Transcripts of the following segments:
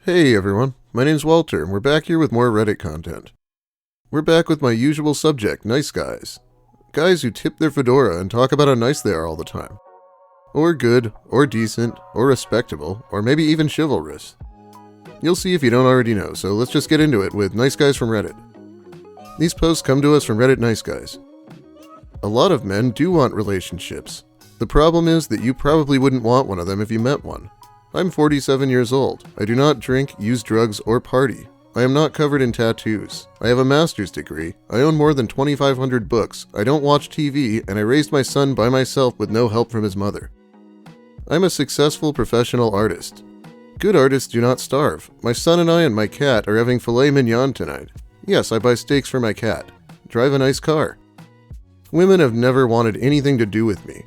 Hey everyone, my name's Walter, and we're back here with more Reddit content. We're back with my usual subject, nice guys. Guys who tip their fedora and talk about how nice they are all the time. Or good, or decent, or respectable, or maybe even chivalrous. You'll see if you don't already know, so let's just get into it with nice guys from Reddit. These posts come to us from Reddit nice guys. A lot of men do want relationships. The problem is that you probably wouldn't want one of them if you met one. I'm 47 years old. I do not drink, use drugs, or party. I am not covered in tattoos. I have a master's degree. I own more than 2,500 books. I don't watch TV, and I raised my son by myself with no help from his mother. I'm a successful professional artist. Good artists do not starve. My son and I and my cat are having filet mignon tonight. Yes, I buy steaks for my cat. Drive a nice car. Women have never wanted anything to do with me.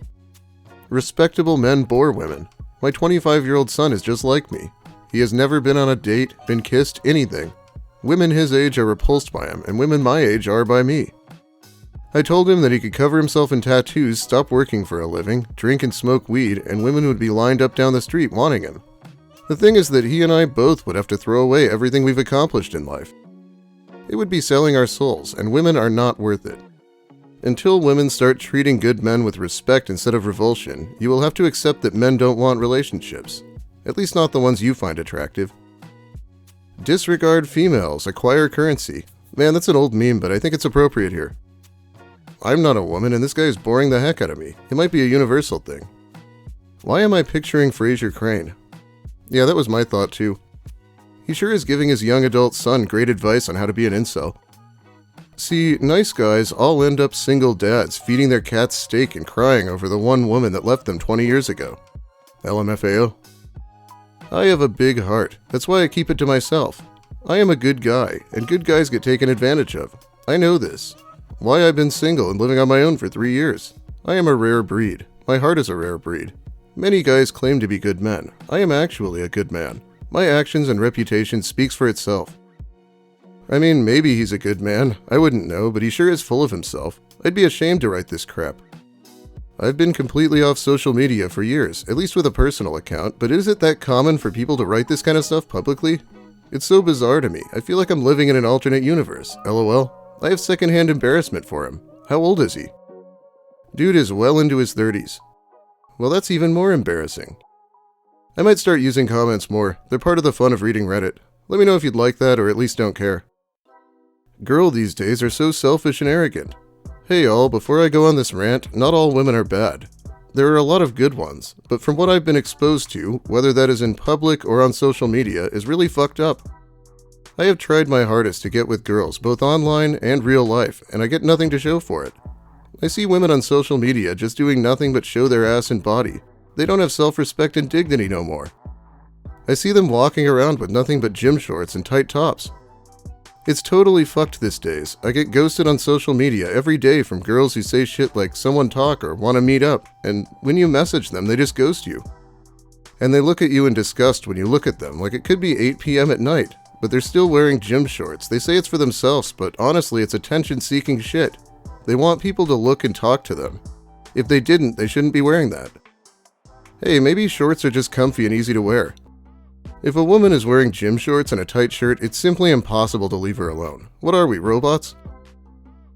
Respectable men bore women. My 25-year-old son is just like me. He has never been on a date, been kissed, anything. Women his age are repulsed by him, and women my age are by me. I told him that he could cover himself in tattoos, stop working for a living, drink and smoke weed, and women would be lined up down the street wanting him. The thing is that he and I both would have to throw away everything we've accomplished in life. It would be selling our souls, and women are not worth it. Until women start treating good men with respect instead of revulsion, you will have to accept that men don't want relationships. At least not the ones you find attractive. Disregard females, acquire currency. Man, that's an old meme, but I think it's appropriate here. I'm not a woman, and this guy is boring the heck out of me. It might be a universal thing. Why am I picturing Fraser Crane? Yeah, that was my thought too. He sure is giving his young adult son great advice on how to be an incel. See, nice guys all end up single dads feeding their cats steak and crying over the one woman that left them 20 years ago. LMFAO. I have a big heart. That's why I keep it to myself. I am a good guy, and good guys get taken advantage of. I know this. Why I've been single and living on my own for 3 years. I am a rare breed. My heart is a rare breed. Many guys claim to be good men. I am actually a good man. My actions and reputation speaks for itself. I mean, maybe he's a good man. I wouldn't know, but he sure is full of himself. I'd be ashamed to write this crap. I've been completely off social media for years, at least with a personal account, but is it that common for people to write this kind of stuff publicly? It's so bizarre to me. I feel like I'm living in an alternate universe. LOL. I have secondhand embarrassment for him. How old is he? Dude is well into his 30s. Well, that's even more embarrassing. I might start using comments more. They're part of the fun of reading Reddit. Let me know if you'd like that or at least don't care. Girl these days are so selfish and arrogant. Hey all, before I go on this rant, not all women are bad. There are a lot of good ones, but from what I've been exposed to, whether that is in public or on social media, is really fucked up. I have tried my hardest to get with girls, both online and real life, and I get nothing to show for it. I see women on social media just doing nothing but show their ass and body. They don't have self-respect and dignity no more. I see them walking around with nothing but gym shorts and tight tops. It's totally fucked these days. I get ghosted on social media every day from girls who say shit like someone talk or want to meet up, and when you message them, they just ghost you. And they look at you in disgust when you look at them, like it could be 8 p.m. at night, but they're still wearing gym shorts. They say it's for themselves, but honestly, it's attention-seeking shit. They want people to look and talk to them. If they didn't, they shouldn't be wearing that. Hey, maybe shorts are just comfy and easy to wear. If a woman is wearing gym shorts and a tight shirt, it's simply impossible to leave her alone. What are we, robots?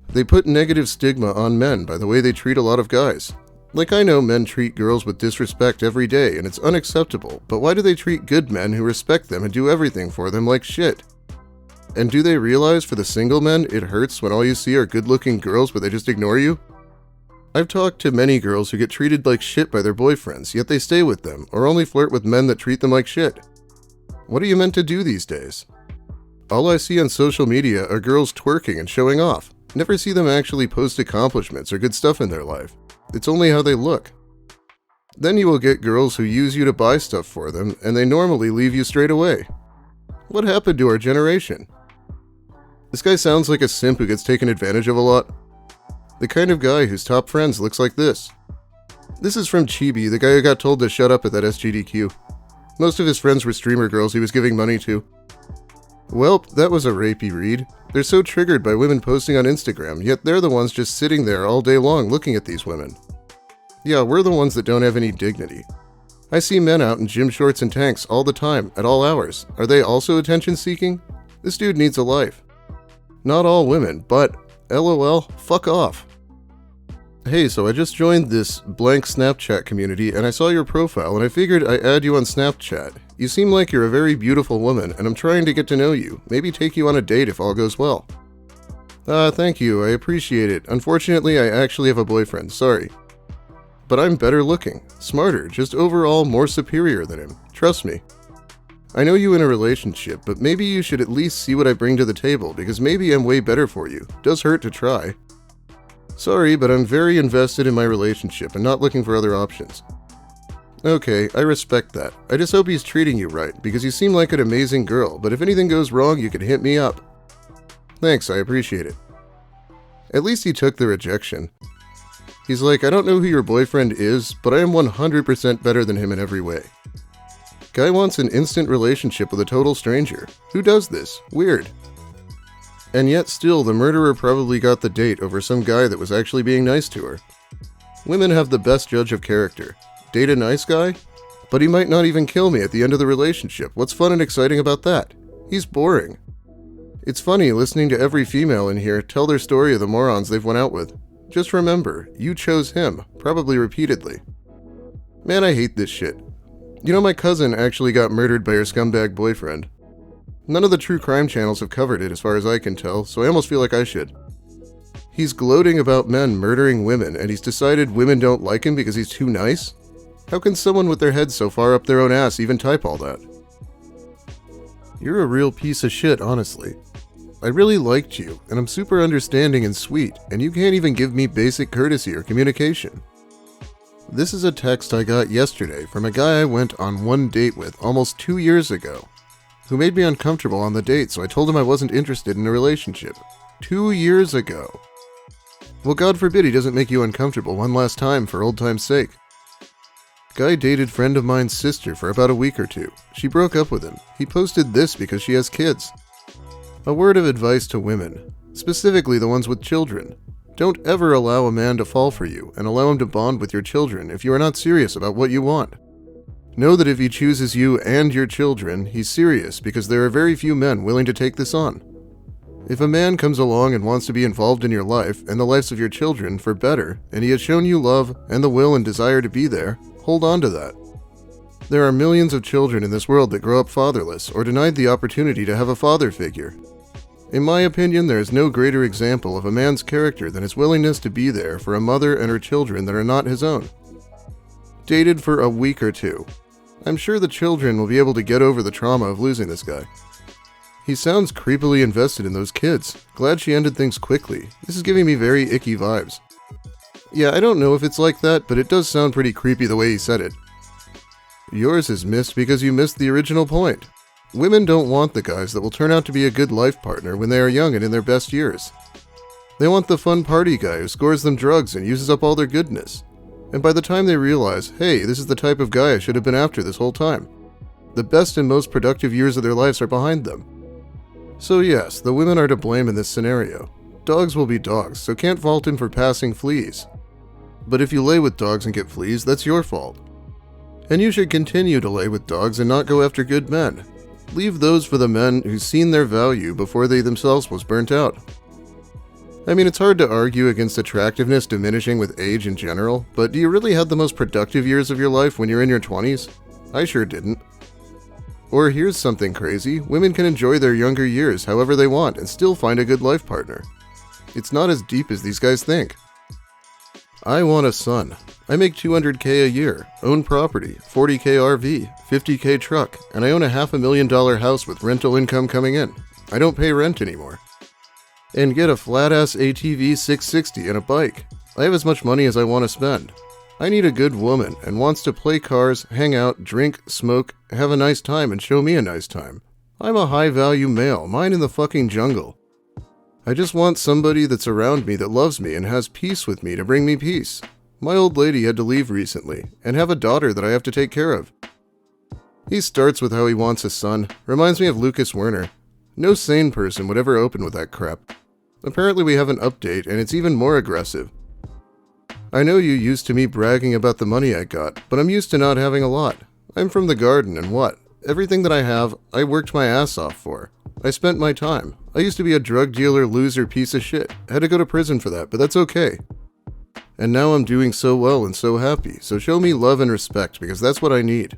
They put negative stigma on men by the way they treat a lot of guys. Like I know men treat girls with disrespect every day and it's unacceptable, but why do they treat good men who respect them and do everything for them like shit? And do they realize for the single men, it hurts when all you see are good-looking girls but they just ignore you? I've talked to many girls who get treated like shit by their boyfriends, yet they stay with them, or only flirt with men that treat them like shit. What are you meant to do these days? All I see on social media are girls twerking and showing off. Never see them actually post accomplishments or good stuff in their life. It's only how they look. Then you will get girls who use you to buy stuff for them, and they normally leave you straight away. What happened to our generation? This guy sounds like a simp who gets taken advantage of a lot. The kind of guy whose top friends looks like this. This is from Chibi, the guy who got told to shut up at that SGDQ. Most of his friends were streamer girls he was giving money to. Welp, that was a rapey read. They're so triggered by women posting on Instagram, yet they're the ones just sitting there all day long looking at these women. Yeah, we're the ones that don't have any dignity. I see men out in gym shorts and tanks all the time, at all hours. Are they also attention-seeking? This dude needs a life. Not all women, but LOL, fuck off. Hey, so I just joined this blank Snapchat community and I saw your profile and I figured I'd add you on Snapchat. You seem like you're a very beautiful woman and I'm trying to get to know you. Maybe take you on a date if all goes well. Thank you, I appreciate it. Unfortunately, I actually have a boyfriend, sorry. But I'm better looking, smarter, just overall more superior than him. Trust me. I know you in a relationship, but maybe you should at least see what I bring to the table, because maybe I'm way better for you. Does hurt to try. Sorry, but I'm very invested in my relationship and not looking for other options. Okay, I respect that. I just hope he's treating you right, because you seem like an amazing girl, but if anything goes wrong, you can hit me up. Thanks, I appreciate it. At least he took the rejection. He's like, I don't know who your boyfriend is, but I am 100% better than him in every way. Guy wants an instant relationship with a total stranger. Who does this? Weird. And yet still, the murderer probably got the date over some guy that was actually being nice to her. Women have the best judge of character. Date a nice guy? But he might not even kill me at the end of the relationship. What's fun and exciting about that? He's boring. It's funny listening to every female in here tell their story of the morons they've went out with. Just remember, you chose him, probably repeatedly. Man, I hate this shit. You know, my cousin actually got murdered by her scumbag boyfriend. None of the true crime channels have covered it as far as I can tell, so I almost feel like I should. He's gloating about men murdering women, and he's decided women don't like him because he's too nice? How can someone with their head so far up their own ass even type all that? You're a real piece of shit, honestly. I really liked you, and I'm super understanding and sweet, and you can't even give me basic courtesy or communication. This is a text I got yesterday from a guy I went on one date with almost 2 years ago, who made me uncomfortable on the date, so I told him I wasn't interested in a relationship. 2 years ago. Well, God forbid he doesn't make you uncomfortable one last time for old time's sake. Guy dated friend of mine's sister for about a week or two. She broke up with him. He posted this because she has kids. A word of advice to women, specifically the ones with children. Don't ever allow a man to fall for you and allow him to bond with your children if you are not serious about what you want. Know that if he chooses you and your children, he's serious because there are very few men willing to take this on. If a man comes along and wants to be involved in your life and the lives of your children for better, and he has shown you love and the will and desire to be there, hold on to that. There are millions of children in this world that grow up fatherless or denied the opportunity to have a father figure. In my opinion, there is no greater example of a man's character than his willingness to be there for a mother and her children that are not his own. Dated for a week or two. I'm sure the children will be able to get over the trauma of losing this guy. He sounds creepily invested in those kids. Glad she ended things quickly. This is giving me very icky vibes. Yeah, I don't know if it's like that, but it does sound pretty creepy the way he said it. Yours is missed because you missed the original point. Women don't want the guys that will turn out to be a good life partner when they are young and in their best years. They want the fun party guy who scores them drugs and uses up all their goodness. And by the time they realize, hey, this is the type of guy I should have been after this whole time, the best and most productive years of their lives are behind them. So yes, the women are to blame in this scenario. Dogs will be dogs, so can't fault him for passing fleas. But if you lay with dogs and get fleas, that's your fault. And you should continue to lay with dogs and not go after good men. Leave those for the men who've seen their value before they themselves was burnt out. I mean, it's hard to argue against attractiveness diminishing with age in general, but do you really have the most productive years of your life when you're in your 20s? I sure didn't. Or here's something crazy, women can enjoy their younger years however they want and still find a good life partner. It's not as deep as these guys think. I want a son. I make $200K a year, own property, $40K RV, $50K truck, and I own a $500,000 house with rental income coming in. I don't pay rent anymore. And get a flat-ass ATV 660 and a bike. I have as much money as I want to spend. I need a good woman and wants to play cars, hang out, drink, smoke, have a nice time, and show me a nice time. I'm a high-value male, mine in the fucking jungle. I just want somebody that's around me that loves me and has peace with me to bring me peace. My old lady had to leave recently, and have a daughter that I have to take care of. He starts with how he wants a son. Reminds me of Lucas Werner. No sane person would ever open with that crap. Apparently we have an update, and it's even more aggressive. I know you used to me bragging about the money I got, but I'm used to not having a lot. I'm from the garden, and what? Everything that I have, I worked my ass off for. I spent my time. I used to be a drug dealer, loser, piece of shit. Had to go to prison for that, but that's okay. And now I'm doing so well and so happy, so show me love and respect because that's what I need.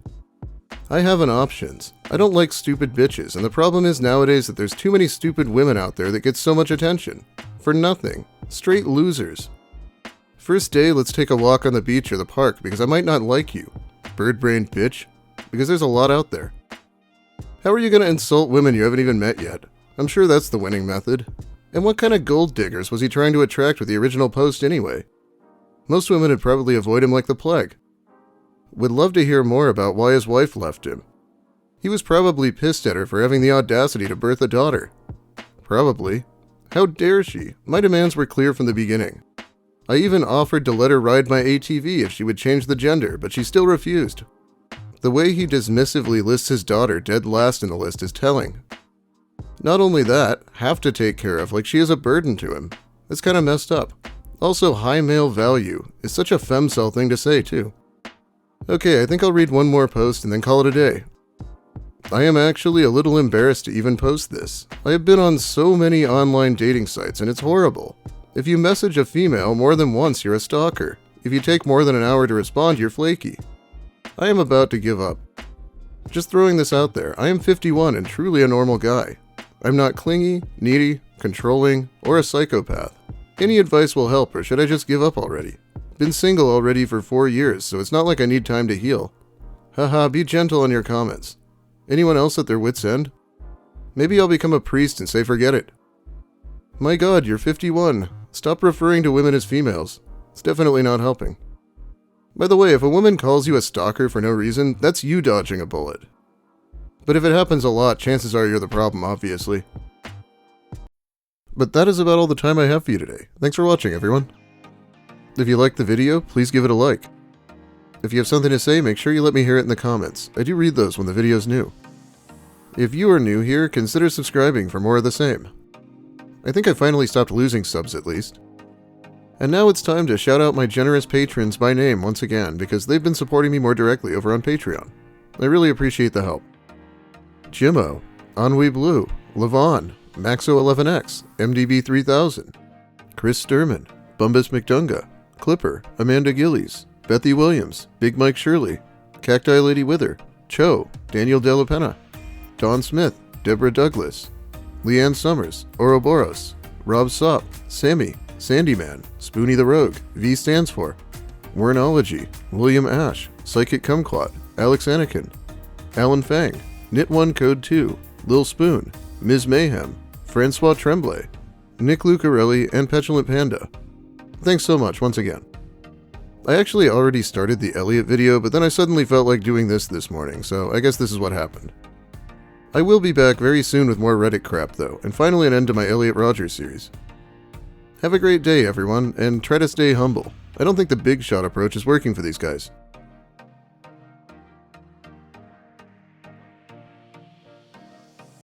I have an options. I don't like stupid bitches, and the problem is nowadays that there's too many stupid women out there that get so much attention. For nothing. Straight losers. First day, let's take a walk on the beach or the park because I might not like you. Bird-brained bitch. Because there's a lot out there. How are you going to insult women you haven't even met yet? I'm sure that's the winning method. And what kind of gold diggers was he trying to attract with the original post anyway? Most women would probably avoid him like the plague. Would love to hear more about why his wife left him. He was probably pissed at her for having the audacity to birth a daughter. Probably. How dare she? My demands were clear from the beginning. I even offered to let her ride my ATV if she would change the gender, but she still refused. The way he dismissively lists his daughter dead last in the list is telling. Not only that, have to take care of like she is a burden to him. That's kind of messed up. Also, high male value is such a femcel thing to say too. Okay, I think I'll read one more post and then call it a day. I am actually a little embarrassed to even post this. I have been on so many online dating sites and it's horrible. If you message a female more than once, you're a stalker. If you take more than an hour to respond, you're flaky. I am about to give up. Just throwing this out there, I am 51 and truly a normal guy. I'm not clingy, needy, controlling, or a psychopath. Any advice will help, or should I just give up already? Been single already for 4 years, so it's not like I need time to heal. Haha, be gentle on your comments. Anyone else at their wit's end? Maybe I'll become a priest and say forget it. My god, you're 51. Stop referring to women as females. It's definitely not helping. By the way, if a woman calls you a stalker for no reason, that's you dodging a bullet. But if it happens a lot, chances are you're the problem, obviously. But that is about all the time I have for you today. Thanks for watching, everyone. If you liked the video, please give it a like. If you have something to say, make sure you let me hear it in the comments. I do read those when the video's new. If you are new here, consider subscribing for more of the same. I think I finally stopped losing subs at least. And now it's time to shout out my generous patrons by name once again because they've been supporting me more directly over on Patreon. I really appreciate the help. Jimmo, Ennui Blue, Levon, Maxo11X, MDB3000, Chris Sturman, Bumbus McDunga, Clipper, Amanda Gillies, Bethy Williams, Big Mike Shirley, Cacti Lady Wither, Cho, Daniel De La Pena, Don Smith, Deborah Douglas, Leanne Summers, Ouroboros, Rob Sop, Sammy, Sandyman, Spoonie the Rogue, V stands for, Wernology, William Ash, Psychic Kumquat, Alex Anakin, Alan Fang, Knit1 Code 2, Lil Spoon, Ms. Mayhem, Francois Tremblay, Nick Lucarelli, and Petulant Panda. Thanks so much once again. I actually already started the Elliot video, but then I suddenly felt like doing this morning, so I guess this is what happened. I will be back very soon with more Reddit crap though, and finally an end to my Elliot Rogers series. Have a great day everyone, and try to stay humble. I don't think the big shot approach is working for these guys.